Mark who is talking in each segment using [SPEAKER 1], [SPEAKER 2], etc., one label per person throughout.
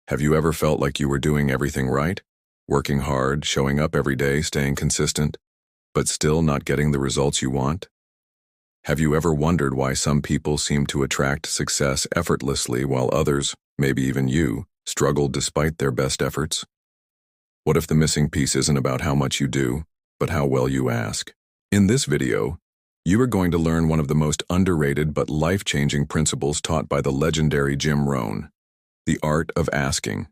[SPEAKER 1] Have you ever felt like you were doing everything right? Working hard, showing up every day, staying consistent, but still not getting the results you want? Have you ever wondered why some people seem to attract success effortlessly while others, maybe even you, struggle despite their best efforts? What if the missing piece isn't about how much you do, but how well you ask? In this video, you are going to learn one of the most underrated but life-changing principles taught by the legendary Jim Rohn: the art of asking.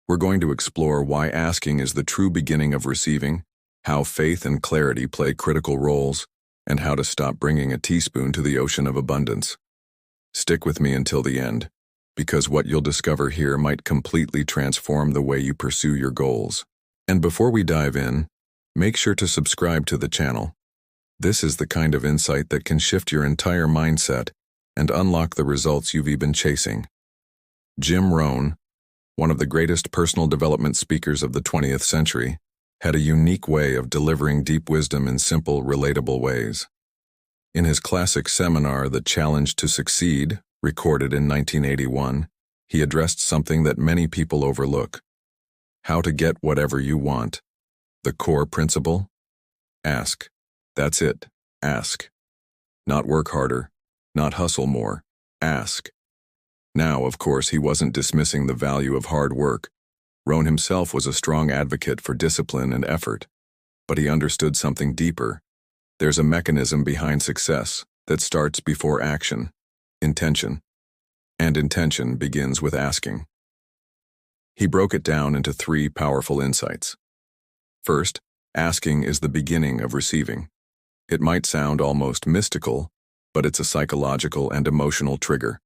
[SPEAKER 1] We're going to explore why asking is the true beginning of receiving, how faith and clarity play critical roles, and how to stop bringing a teaspoon to the ocean of abundance. Stick with me until the end, because what you'll discover here might completely transform the way you pursue your goals. And before we dive in, make sure to subscribe to the channel. This is the kind of insight that can shift your entire mindset and unlock the results you've been chasing. Jim Rohn, one of the greatest personal development speakers of the 20th century, had a unique way of delivering deep wisdom in simple, relatable ways. In his classic seminar, The Challenge to Succeed, recorded in 1981, he addressed something that many people overlook: how to get whatever you want. The core principle? Ask. That's it. Ask. Not work harder, not hustle more. Ask. Now, of course, he wasn't dismissing the value of hard work. Rohn himself was a strong advocate for discipline and effort. But he understood something deeper. There's a mechanism behind success that starts before action: intention. And intention begins with asking. He broke it down into 3 powerful insights. First, asking is the beginning of receiving. It might sound almost mystical, but it's a psychological and emotional trigger.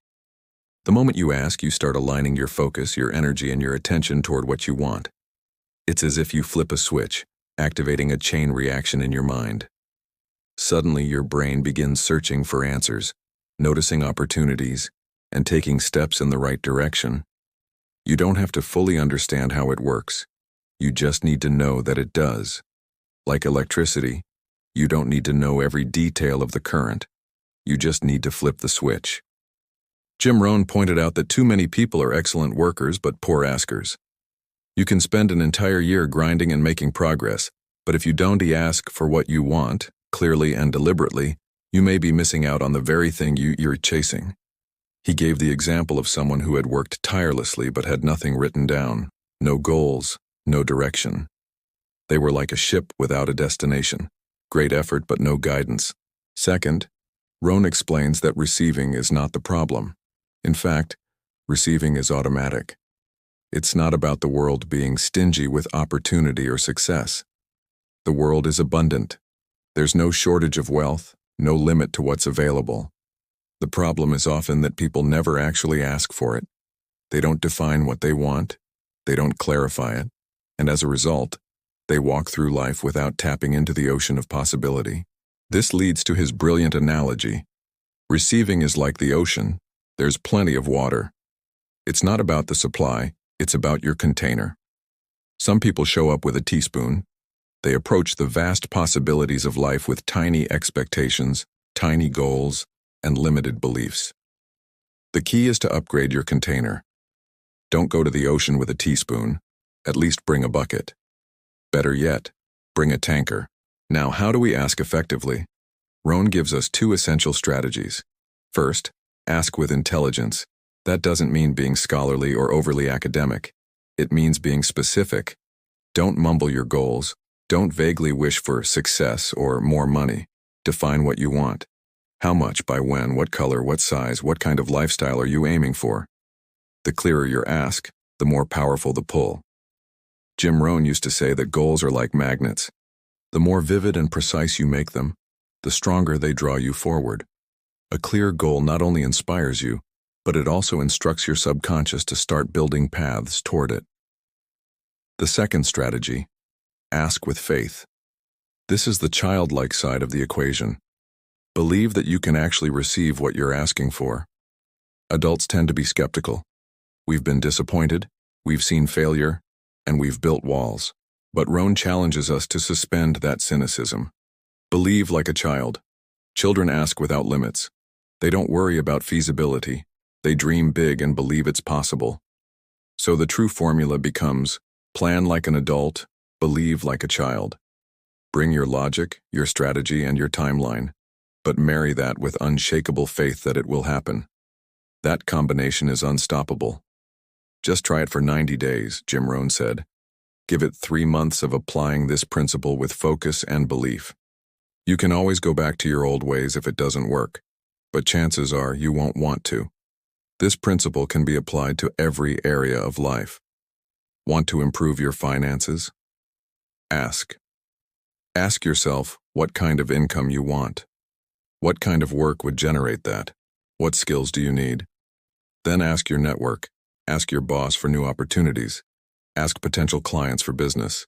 [SPEAKER 1] The moment you ask, you start aligning your focus, your energy, and your attention toward what you want. It's as if you flip a switch, activating a chain reaction in your mind. Suddenly, your brain begins searching for answers, noticing opportunities, and taking steps in the right direction. You don't have to fully understand how it works. You just need to know that it does. Like electricity, you don't need to know every detail of the current. You just need to flip the switch. Jim Rohn pointed out that too many people are excellent workers but poor askers. You can spend an entire year grinding and making progress, but if you don't ask for what you want, clearly and deliberately, you may be missing out on the very thing you're chasing. He gave the example of someone who had worked tirelessly but had nothing written down: no goals, no direction. They were like a ship without a destination. Great effort but no guidance. Second, Rohn explains that receiving is not the problem. In fact, receiving is automatic. It's not about the world being stingy with opportunity or success. The world is abundant. There's no shortage of wealth, no limit to what's available. The problem is often that people never actually ask for it. They don't define what they want, they don't clarify it, and as a result, they walk through life without tapping into the ocean of possibility. This leads to his brilliant analogy. Receiving is like the ocean. There's plenty of water. It's not about the supply, it's about your container. Some people show up with a teaspoon. They approach the vast possibilities of life with tiny expectations, tiny goals, and limited beliefs. The key is to upgrade your container. Don't go to the ocean with a teaspoon. At least bring a bucket. Better yet, bring a tanker. Now, how do we ask effectively? Rohn gives us 2 essential strategies. First, ask with intelligence. That doesn't mean being scholarly or overly academic. It means being specific. Don't mumble your goals. Don't vaguely wish for success or more money. Define what you want. How much, by when, what color, what size, what kind of lifestyle are you aiming for? The clearer your ask, the more powerful the pull. Jim Rohn used to say that goals are like magnets. The more vivid and precise you make them, the stronger they draw you forward. A clear goal not only inspires you, but it also instructs your subconscious to start building paths toward it. The second strategy: ask with faith. This is the childlike side of the equation. Believe that you can actually receive what you're asking for. Adults tend to be skeptical. We've been disappointed, we've seen failure, and we've built walls. But Rohn challenges us to suspend that cynicism. Believe like a child. Children ask without limits. They don't worry about feasibility. They dream big and believe it's possible. So the true formula becomes: plan like an adult, believe like a child. Bring your logic, your strategy, and your timeline, but marry that with unshakable faith that it will happen. That combination is unstoppable. Just try it for 90 days, Jim Rohn said. Give it 3 months of applying this principle with focus and belief. You can always go back to your old ways if it doesn't work, but chances are you won't want to. This principle can be applied to every area of life. Want to improve your finances? Ask. Ask yourself what kind of income you want. What kind of work would generate that? What skills do you need? Then ask your network. Ask your boss for new opportunities. Ask potential clients for business.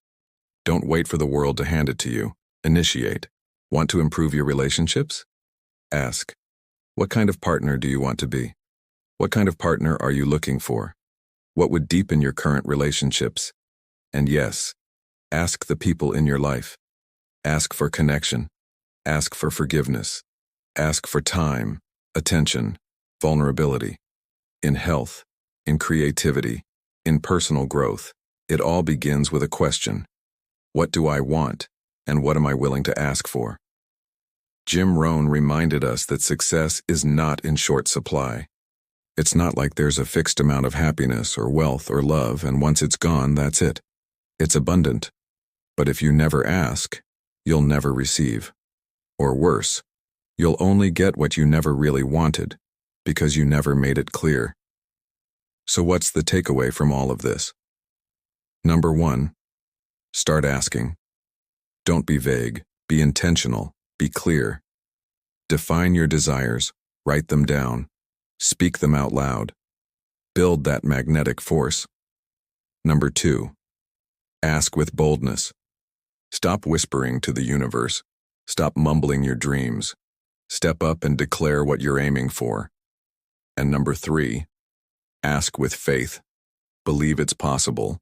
[SPEAKER 1] Don't wait for the world to hand it to you. Initiate. Want to improve your relationships? Ask. What kind of partner do you want to be? What kind of partner are you looking for? What would deepen your current relationships? And yes, ask the people in your life. Ask for connection. Ask for forgiveness. Ask for time, attention, vulnerability. In health, in creativity, in personal growth, it all begins with a question. What do I want, and what am I willing to ask for? Jim Rohn reminded us that success is not in short supply. It's not like there's a fixed amount of happiness or wealth or love, and once it's gone, that's it. It's abundant. But if you never ask, you'll never receive. Or worse, you'll only get what you never really wanted, because you never made it clear. So what's the takeaway from all of this? Number 1, start asking. Don't be vague, be intentional, be clear. Define your desires, write them down, speak them out loud. Build that magnetic force. Number 2, ask with boldness. Stop whispering to the universe. Stop mumbling your dreams. Step up and declare what you're aiming for. And number 3, ask with faith. Believe it's possible.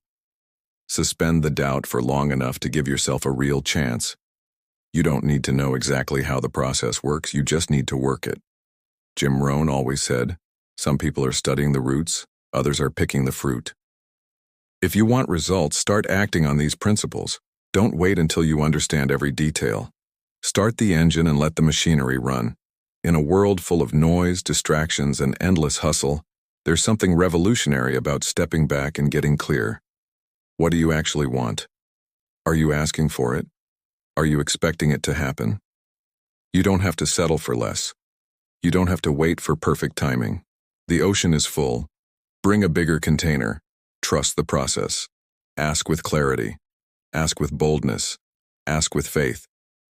[SPEAKER 1] Suspend the doubt for long enough to give yourself a real chance. You don't need to know exactly how the process works, you just need to work it. Jim Rohn always said, some people are studying the roots, others are picking the fruit. If you want results, start acting on these principles. Don't wait until you understand every detail. Start the engine and let the machinery run. In a world full of noise, distractions, and endless hustle, there's something revolutionary about stepping back and getting clear. What do you actually want? Are you asking for it? Are you expecting it to happen? You don't have to settle for less. You don't have to wait for perfect timing. The ocean is full. Bring a bigger container. Trust the process. Ask with clarity. Ask with boldness. Ask with faith.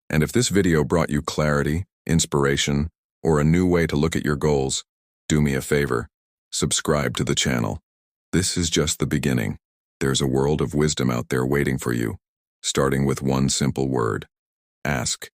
[SPEAKER 1] And if this video brought you clarity, inspiration, or a new way to look at your goals, do me a favor. Subscribe to the channel. This is just the beginning. There's a world of wisdom out there waiting for you, starting with one simple word. Ask.